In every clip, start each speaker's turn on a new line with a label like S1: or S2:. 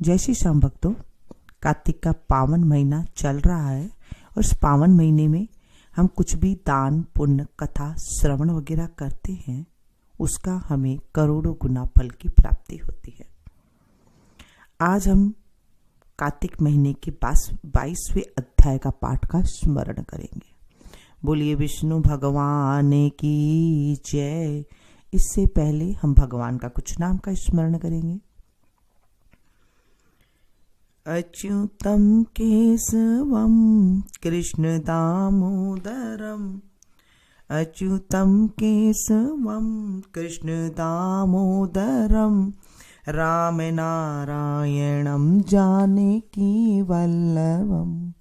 S1: जय श्री श्याम भक्तों, कार्तिक का पावन महीना चल रहा है और इस पावन महीने में हम कुछ भी दान पुण्य कथा श्रवण वगैरह करते हैं, उसका हमें करोड़ों गुना फल की प्राप्ति होती है। आज हम कार्तिक महीने के 22वें अध्याय का पाठ का स्मरण करेंगे। बोलिए विष्णु भगवान की जय। इससे पहले हम भगवान का कुछ नाम का स्मरण करेंगे। अच्युतम केशवम कृष्ण दामोदरम, अच्युतम केशवम कृष्ण दामोदरम, राम नारायणम जानकी वल्लभम,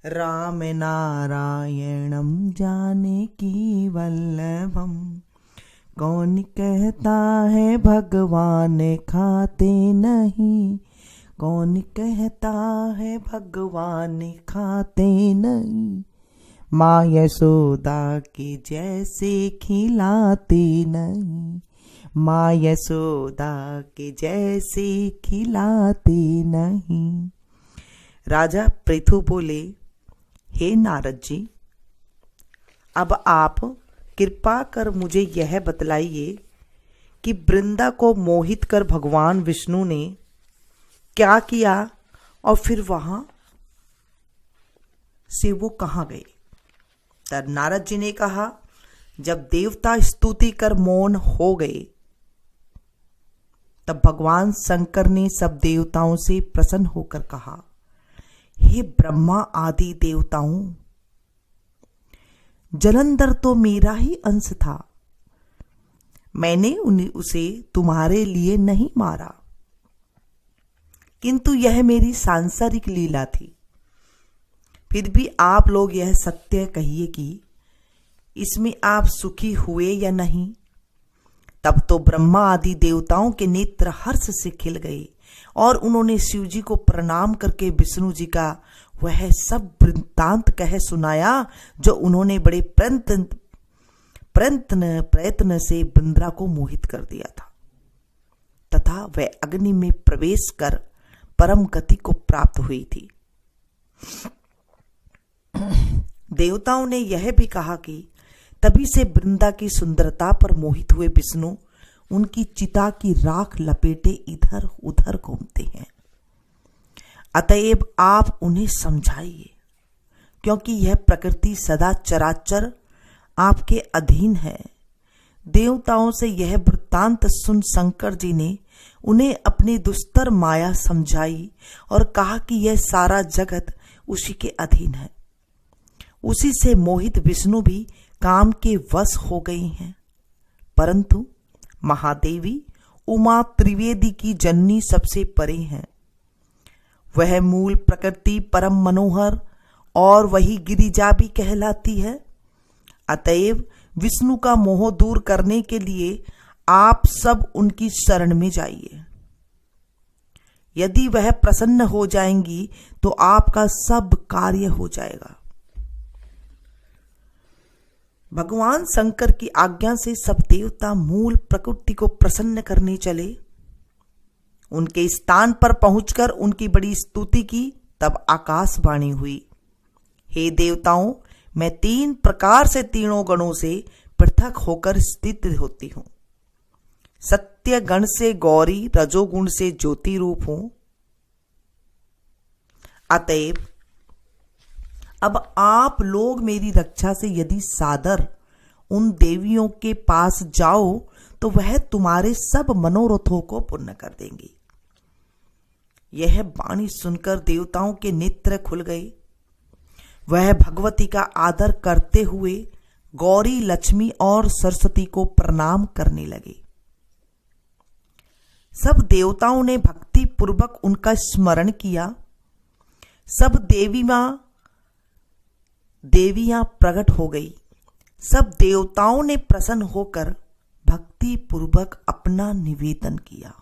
S1: राम नारायणम जानकी वल्लभम। कौन कहता है भगवान खाते नहीं, कौन कहता है भगवान खाते नहीं, माँ यशोदा के जैसे खिलाते नहीं, माँ यशोदा के जैसे खिलाते नहीं। राजा पृथु बोले, हे नारद जी, अब आप कृपा कर मुझे यह बतलाइए कि वृंदा को मोहित कर भगवान विष्णु ने क्या किया और फिर वहां से वो कहां गए। तब नारद जी ने कहा, जब देवता स्तुति कर मौन हो गए तब भगवान शंकर ने सब देवताओं से प्रसन्न होकर कहा, हे ब्रह्मा आदि देवताओं, जलंधर तो मेरा ही अंश था, मैंने उसे तुम्हारे लिए नहीं मारा, किंतु यह मेरी सांसारिक लीला थी। फिर भी आप लोग यह सत्य कहिए कि इसमें आप सुखी हुए या नहीं। तब तो ब्रह्मा आदि देवताओं के नेत्र हर्ष से खिल गए और उन्होंने शिव जी को प्रणाम करके विष्णु जी का वह सब वृत्तांत कह सुनाया जो उन्होंने बड़े प्रयत्न से वृंदा को मोहित कर दिया था, तथा वह अग्नि में प्रवेश कर परम गति को प्राप्त हुई थी। देवताओं ने यह भी कहा कि तभी से वृंदा की सुंदरता पर मोहित हुए विष्णु उनकी चिता की राख लपेटे इधर उधर घूमते हैं। अतएव आप उन्हें समझाइए, क्योंकि यह प्रकृति सदा चराचर आपके अधीन है। देवताओं से यह वृत्तांत सुन शंकर जी ने उन्हें अपनी दुस्तर माया समझाई और कहा कि यह सारा जगत उसी के अधीन है। उसी से मोहित विष्णु भी काम के वश हो गई हैं। परंतु महादेवी उमा त्रिवेदी की जननी सबसे परे हैं। वह मूल प्रकृति परम मनोहर और वही गिरिजा भी कहलाती है। अतएव विष्णु का मोह दूर करने के लिए आप सब उनकी शरण में जाइए। यदि वह प्रसन्न हो जाएंगी तो आपका सब कार्य हो जाएगा। भगवान शंकर की आज्ञा से सब देवता मूल प्रकृति को प्रसन्न करने चले। उनके स्थान पर पहुंचकर उनकी बड़ी स्तुति की। तब आकाशवाणी हुई, हे देवताओं, मैं 3 प्रकार से तीनों गणों से पृथक होकर स्थित होती हूं। सत्य गण से गौरी, रजोगुण से ज्योति रूप हूं। अतएव अब आप लोग मेरी रक्षा से यदि सादर उन देवियों के पास जाओ तो वह तुम्हारे सब मनोरथों को पूर्ण कर देंगी। यह वाणी सुनकर देवताओं के नेत्र खुल गए। वह भगवती का आदर करते हुए गौरी, लक्ष्मी और सरस्वती को प्रणाम करने लगे। सब देवताओं ने भक्ति पूर्वक उनका स्मरण किया। सब देवियां प्रकट हो गई। सब देवताओं ने प्रसन्न होकर भक्ति पूर्वक अपना निवेदन किया।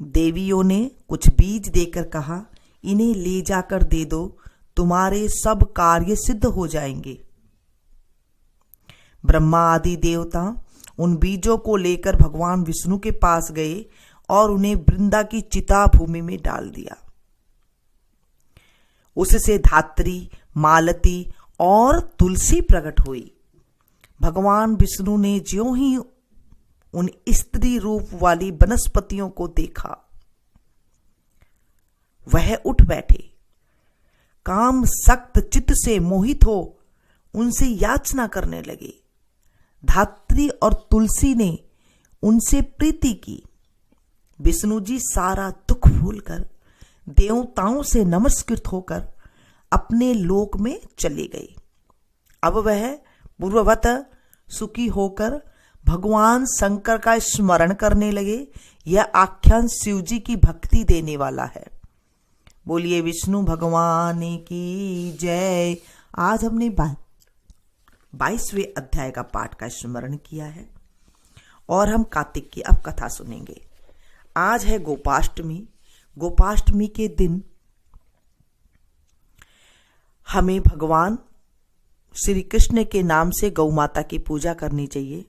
S1: देवियों ने कुछ बीज देकर कहा, इन्हें ले जाकर दे दो, तुम्हारे सब कार्य सिद्ध हो जाएंगे। ब्रह्मा आदि देवता उन बीजों को लेकर भगवान विष्णु के पास गए और उन्हें वृंदा की चिता भूमि में डाल दिया। उससे धात्री, मालती और तुलसी प्रकट हुई। भगवान विष्णु ने ज्यों ही उन स्त्री रूप वाली वनस्पतियों को देखा, वह उठ बैठे। काम सख्त चित्त से मोहित हो उनसे याचना करने लगे। धात्री और तुलसी ने उनसे प्रीति की। विष्णु जी सारा दुख भूलकर देवताओं से नमस्कृत होकर अपने लोक में चले गए। अब वह पूर्ववत सुखी होकर भगवान शंकर का स्मरण करने लगे। यह आख्यान शिव जी की भक्ति देने वाला है। बोलिए विष्णु भगवान की जय। आज हमने 22वें अध्याय का पाठ का स्मरण किया है और हम कार्तिक की अब कथा सुनेंगे। आज है गोपाष्टमी। गोपाष्टमी के दिन हमें भगवान श्री कृष्ण के नाम से गौ माता की पूजा करनी चाहिए।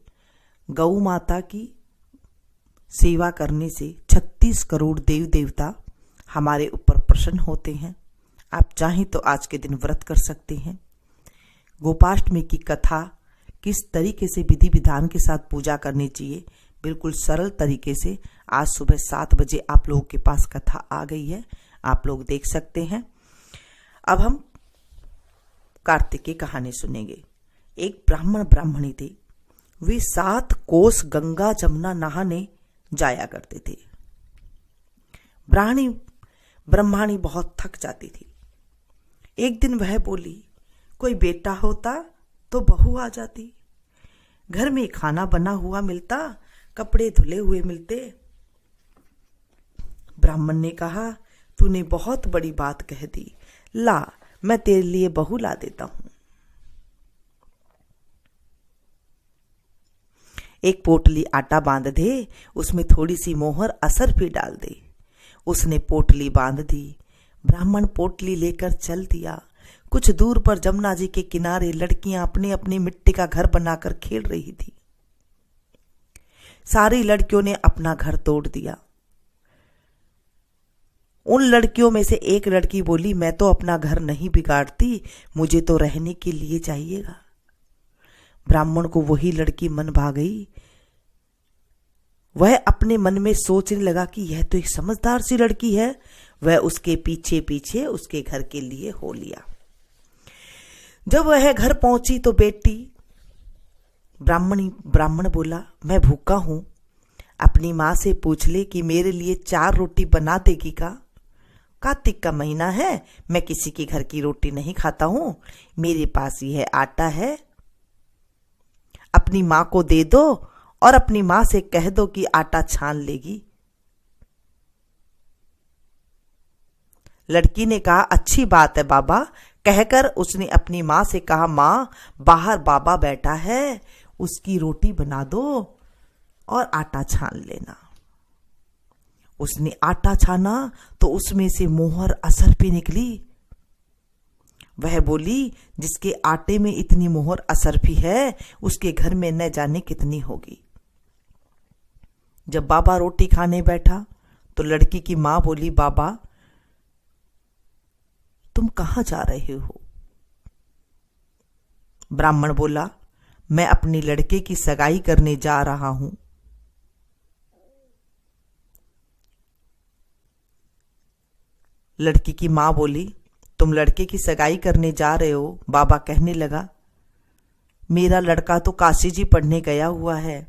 S1: गौ माता की सेवा करने से 36 करोड़ देव देवता हमारे ऊपर प्रसन्न होते हैं। आप चाहें तो आज के दिन व्रत कर सकते हैं। गोपाष्टमी की कथा किस तरीके से विधि विधान के साथ पूजा करनी चाहिए, बिल्कुल सरल तरीके से आज सुबह 7 बजे आप लोगों के पास कथा आ गई है, आप लोग देख सकते हैं। अब हम कार्तिक की कहानी सुनेंगे। एक ब्राह्मण ब्राह्मणी थे। वे 7 कोस गंगा जमुना नहाने जाया करते थे। ब्रह्माणी बहुत थक जाती थी। एक दिन वह बोली, कोई बेटा होता तो बहू आ जाती, घर में खाना बना हुआ मिलता, कपड़े धुले हुए मिलते। ब्राह्मण ने कहा, तूने बहुत बड़ी बात कह दी, ला मैं तेरे लिए बहू ला देता हूं। एक पोटली आटा बांध दे, उसमें थोड़ी सी मोहर असर भी डाल दे। उसने पोटली बांध दी। ब्राह्मण पोटली लेकर चल दिया। कुछ दूर पर जमुना जी के किनारे लड़कियां अपने अपने मिट्टी का घर बनाकर खेल रही थी। सारी लड़कियों ने अपना घर तोड़ दिया। उन लड़कियों में से एक लड़की बोली, मैं तो अपना घर नहीं बिगाड़ती, मुझे तो रहने के लिए चाहिएगा। ब्राह्मण को वही लड़की मन भा गई। वह अपने मन में सोचने लगा कि यह तो एक समझदार सी लड़की है। वह उसके पीछे पीछे उसके घर के लिए हो लिया। जब वह घर पहुंची तो बेटी ब्राह्मण बोला, मैं भूखा हूं, अपनी माँ से पूछ ले कि मेरे लिए 4 रोटी बना देगी का। कार्तिक का महीना है, मैं किसी के घर की रोटी नहीं खाता हूं, मेरे पास यह आटा है, अपनी माँ को दे दो और अपनी माँ से कह दो कि आटा छान लेगी। लड़की ने कहा, अच्छी बात है बाबा। कहकर उसने अपनी माँ से कहा, माँ बाहर बाबा बैठा है, उसकी रोटी बना दो और आटा छान लेना। उसने आटा छाना तो उसमें से मोहर असर भी निकली। वह बोली, जिसके आटे में इतनी मोहर असर भी है, उसके घर में न जाने कितनी होगी। जब बाबा रोटी खाने बैठा तो लड़की की माँ बोली, बाबा तुम कहां जा रहे हो? ब्राह्मण बोला, मैं अपने लड़के की सगाई करने जा रहा हूं। लड़की की मां बोली, तुम लड़के की सगाई करने जा रहे हो? बाबा कहने लगा, मेरा लड़का तो काशी जी पढ़ने गया हुआ है।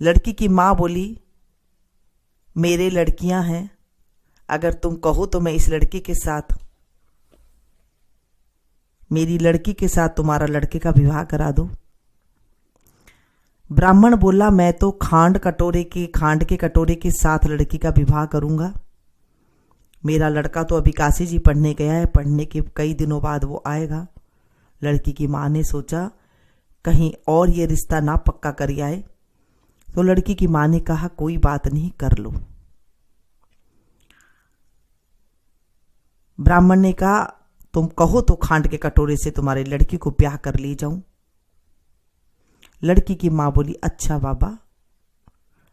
S1: लड़की की मां बोली, मेरे लड़कियां हैं, अगर तुम कहो तो मैं इस लड़के के साथ, मेरी लड़की के साथ तुम्हारा लड़के का विवाह करा दो। ब्राह्मण बोला, मैं तो खांड के कटोरे के साथ लड़की का विवाह करूंगा। मेरा लड़का तो अभी काशी जी पढ़ने गया है, पढ़ने के कई दिनों बाद वो आएगा। लड़की की मां ने सोचा कहीं और ये रिश्ता ना पक्का कर आए, तो लड़की की मां ने कहा, कोई बात नहीं, कर लो। ब्राह्मण ने कहा, तुम कहो तो खांड के कटोरे से तुम्हारे लड़की को ब्याह कर ले जाऊं। लड़की की मां बोली, अच्छा बाबा,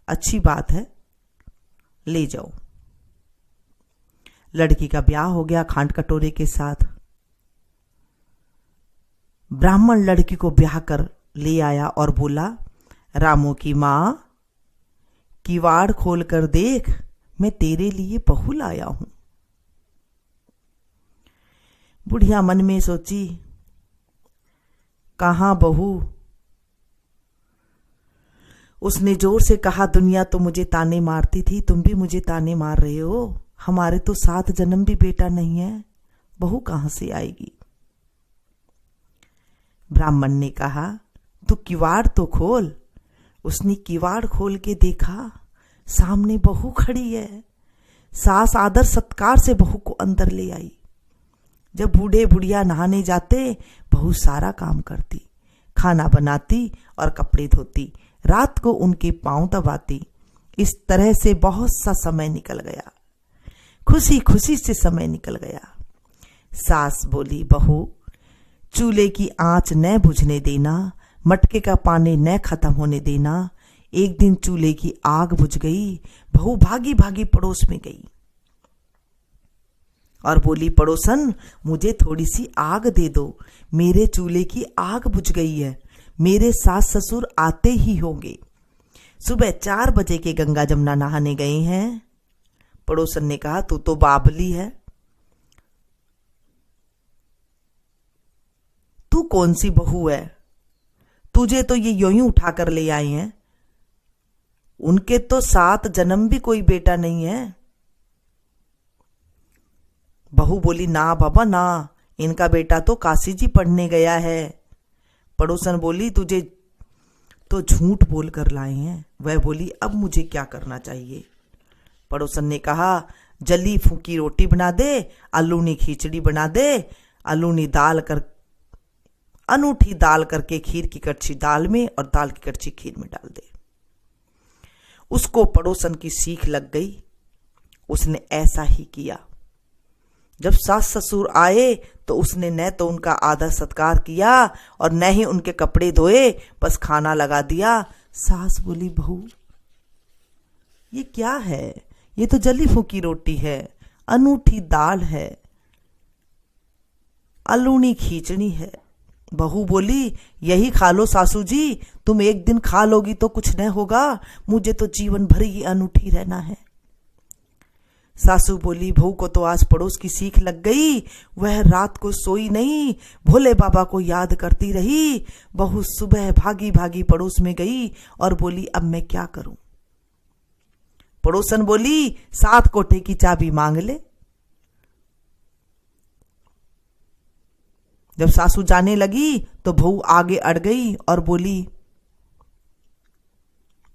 S1: अच्छी बात है, ले जाओ। लड़की का ब्याह हो गया खांड कटोरे के साथ। ब्राह्मण लड़की को ब्याह कर ले आया और बोला, रामू की मां, किवाड़ खोल कर देख, मैं तेरे लिए बहू लाया हूं। बुढ़िया मन में सोची, कहां बहू? उसने जोर से कहा, दुनिया तो मुझे ताने मारती थी, तुम भी मुझे ताने मार रहे हो। हमारे तो 7 जन्म भी बेटा नहीं है, बहू कहां से आएगी? ब्राह्मण ने कहा, तू किवाड़ तो खोल। उसने किवाड़ खोल के देखा, सामने बहू खड़ी है। सास आदर सत्कार से बहू को अंदर ले आई। जब बूढ़े बुढ़िया नहाने जाते, बहू सारा काम करती, खाना बनाती और कपड़े धोती, रात को उनके पांव दबाती। इस तरह से बहुत सा समय निकल गया, खुशी खुशी से समय निकल गया। सास बोली, बहू, चूल्हे की आंच न बुझने देना, मटके का पानी न खत्म होने देना। एक दिन चूल्हे की आग बुझ गई। बहू भागी भागी पड़ोस में गई और बोली, पड़ोसन, मुझे थोड़ी सी आग दे दो, मेरे चूल्हे की आग बुझ गई है, मेरे सास ससुर आते ही होंगे। सुबह 4 बजे के गंगा जमुना नहाने गए हैं। पड़ोसन ने कहा, तू तो बाबली है, तू कौन सी बहू है? तुझे तो ये यूं ही उठा कर ले आए हैं, उनके तो 7 जन्म भी कोई बेटा नहीं है। बहू बोली, ना बाबा ना, इनका बेटा तो काशी जी पढ़ने गया है। पड़ोसन बोली, तुझे तो झूठ बोल कर लाए हैं। वह बोली, अब मुझे क्या करना चाहिए? पड़ोसन ने कहा, जली फूकी रोटी बना दे, आलूनी खिचड़ी बना दे, अनूठी दाल करके खीर की कड़छी दाल में और दाल की कड़छी खीर में डाल दे। उसको पड़ोसन की सीख लग गई। उसने ऐसा ही किया। जब सास ससुर आए तो उसने न तो उनका आदर सत्कार किया और न ही उनके कपड़े धोए, बस खाना लगा दिया। सास बोली, बहू, ये क्या है? ये तो जली फूकी रोटी है, अनूठी दाल है, आलूनी खिचड़ी है। बहू बोली, यही खा लो सासू जी, तुम एक दिन खा लोगी तो कुछ न होगा, मुझे तो जीवन भर ही अनूठी रहना है। सासू बोली, बहू को तो आज पड़ोस की सीख लग गई, वह रात को सोई नहीं, भोले बाबा को याद करती रही। बहू सुबह भागी भागी पड़ोस में गई और बोली, अब मैं क्या करूं? पड़ोसन बोली, 7 कोठे की चाबी मांग ले। जब सासू जाने लगी तो बहू आगे अड़ गई और बोली,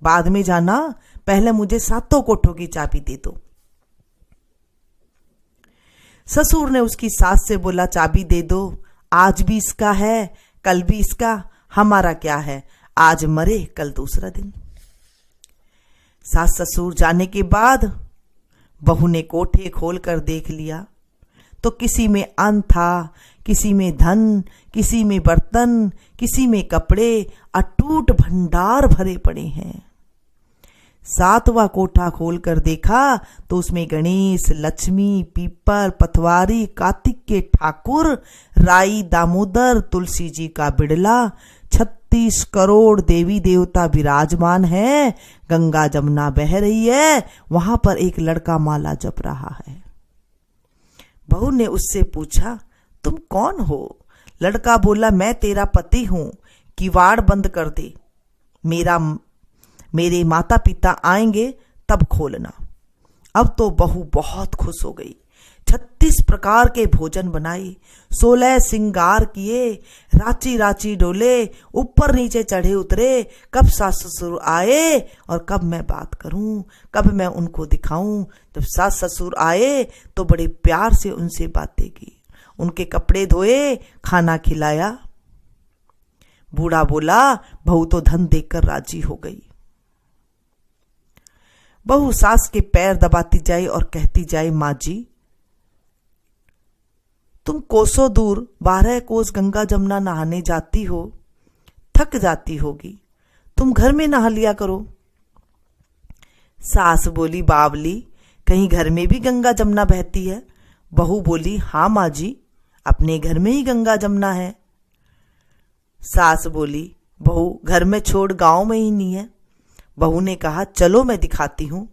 S1: बाद में जाना, पहले मुझे 7 कोठों की चाबी दे दो। ससुर ने उसकी सास से बोला, चाबी दे दो, आज भी इसका है, कल भी इसका, हमारा क्या है, आज मरे कल दूसरा दिन। सास ससुर जाने के बाद बहू ने कोठे खोल कर देख लिया तो किसी में अन्न था, किसी में धन, किसी में बर्तन, किसी में कपड़े, अटूट भंडार भरे पड़े हैं। 7वां कोठा खोल कर देखा तो उसमें गणेश, लक्ष्मी, पीपर, पथवारी, कार्तिक के ठाकुर, राई, दामोदर, तुलसी जी का बिड़ला, 36 करोड़ देवी देवता विराजमान है। गंगा जमुना बह रही है, वहां पर एक लड़का माला जप रहा है। बहू ने उससे पूछा, तुम कौन हो? लड़का बोला, मैं तेरा पति हूं, किवाड़ बंद कर दे, मेरे माता पिता आएंगे तब खोलना। अब तो बहू बहुत खुश हो गई। 36 प्रकार के भोजन बनाए, 16 श्रृंगार किए, रांची रांची डोले, ऊपर नीचे चढ़े उतरे, कब सास ससुर आए और कब मैं बात करूं, कब मैं उनको दिखाऊं। जब सास ससुर आए तो बड़े प्यार से उनसे बातें की, उनके कपड़े धोए, खाना खिलाया। बूढ़ा बोला, बहू तो धन देखकर राजी हो गई। बहू सास के पैर दबाती जाए और कहती जाए, माँ जी, तुम कोसों दूर 12 कोस गंगा जमुना नहाने जाती हो, थक जाती होगी, तुम घर में नहा लिया करो। सास बोली, बावली, कहीं घर में भी गंगा जमुना बहती है? बहू बोली, हाँ माँ जी, अपने घर में ही गंगा जमुना है। सास बोली, बहू घर में छोड़ गांव में ही नहीं है? बहू ने कहा, चलो मैं दिखाती हूं।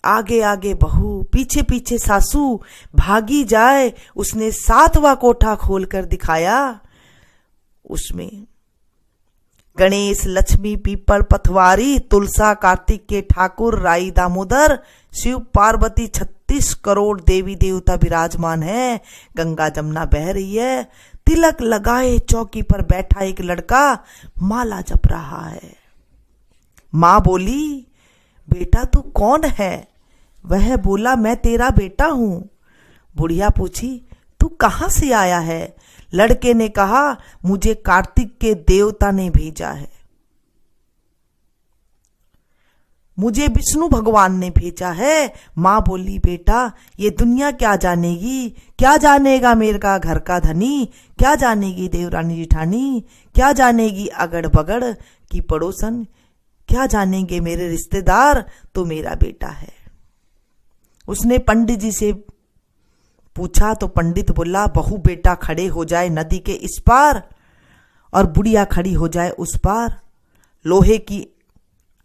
S1: आगे आगे बहू, पीछे पीछे सासू भागी जाए। उसने 7वां कोठा खोलकर दिखाया। उसमें गणेश, लक्ष्मी, पीपल, पथवारी, तुलसा, कार्तिक के ठाकुर, राई दामोदर, शिव पार्वती, 36 करोड़ देवी देवता विराजमान है। गंगा जमुना बह रही है। तिलक लगाए चौकी पर बैठा एक लड़का माला जप रहा है। माँ बोली, बेटा तू कौन है? वह बोला, मैं तेरा बेटा हूं। बुढ़िया पूछी, तू कहां से आया है? लड़के ने कहा, मुझे कार्तिक के देवता ने भेजा है, मुझे विष्णु भगवान ने भेजा है। माँ बोली, बेटा ये दुनिया क्या जानेगी? क्या जानेगा मेरा घर का धनी? क्या जानेगी देवरानी जिठानी? क्या जानेगी अगड़ बगड़ की पड़ोसन? क्या जानेंगे मेरे रिश्तेदार? तो मेरा बेटा है। उसने पंडित जी से पूछा तो पंडित बोला, बहू बेटा खड़े हो जाए नदी के इस पार और बुढ़िया खड़ी हो जाए उस पार। लोहे की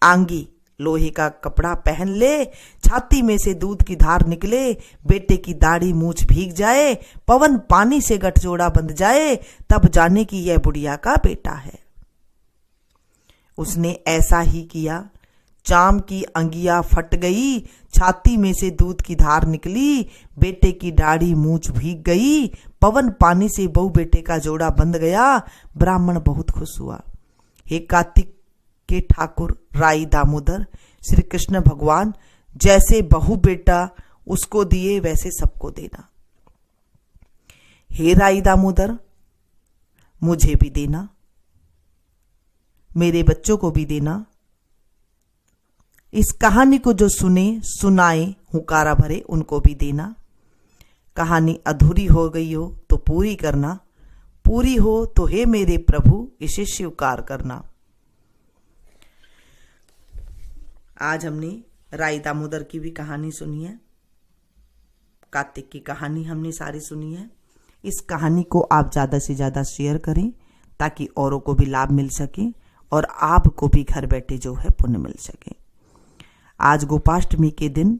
S1: आंगी, लोहे का कपड़ा पहन ले, छाती में से दूध की धार निकले, बेटे की दाढ़ी मूछ भीग जाए, पवन पानी से गठजोड़ा बंध जाए, तब जाने की यह बुढ़िया का बेटा है। उसने ऐसा ही किया। चाम की अंगिया फट गई, छाती में से दूध की धार निकली, बेटे की दाढ़ी मूछ भीग गई, पवन पानी से बहू बेटे का जोड़ा बंध गया। ब्राह्मण बहुत खुश हुआ। हे कार्तिक के ठाकुर, राई दामोदर, श्री कृष्ण भगवान, जैसे बहू बेटा उसको दिए वैसे सबको देना। हे राई दामोदर, मुझे भी देना, मेरे बच्चों को भी देना। इस कहानी को जो सुने सुनाए हुकारा भरे उनको भी देना। कहानी अधूरी हो गई हो तो पूरी करना, पूरी हो तो हे मेरे प्रभु इसे स्वीकार करना। आज हमने राई दामोदर की भी कहानी सुनी है, कार्तिक की कहानी हमने सारी सुनी है। इस कहानी को आप ज्यादा से ज्यादा शेयर करें ताकि औरों को भी लाभ मिल सके और आपको भी घर बैठे जो है पुण्य मिल सके। आज गोपाष्टमी के दिन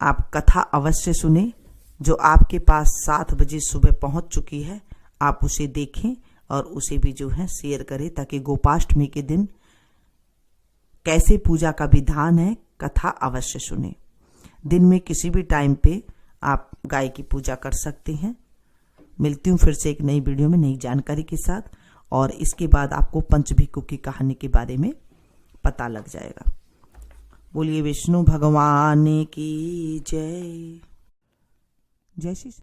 S1: आप कथा अवश्य सुने। जो आपके पास 7 बजे सुबह पहुंच चुकी है, आप उसे देखें और उसे भी जो है शेयर करें ताकि गोपाष्टमी के दिन कैसे पूजा का विधान है, कथा अवश्य सुने। दिन में किसी भी टाइम पे आप गाय की पूजा कर सकते हैं। मिलती हूँ फिर से एक नई वीडियो में नई जानकारी के साथ, और इसके बाद आपको पंचभिक्षु की कहानी के बारे में पता लग जाएगा। बोलिए विष्णु भगवान की जय। जय श्री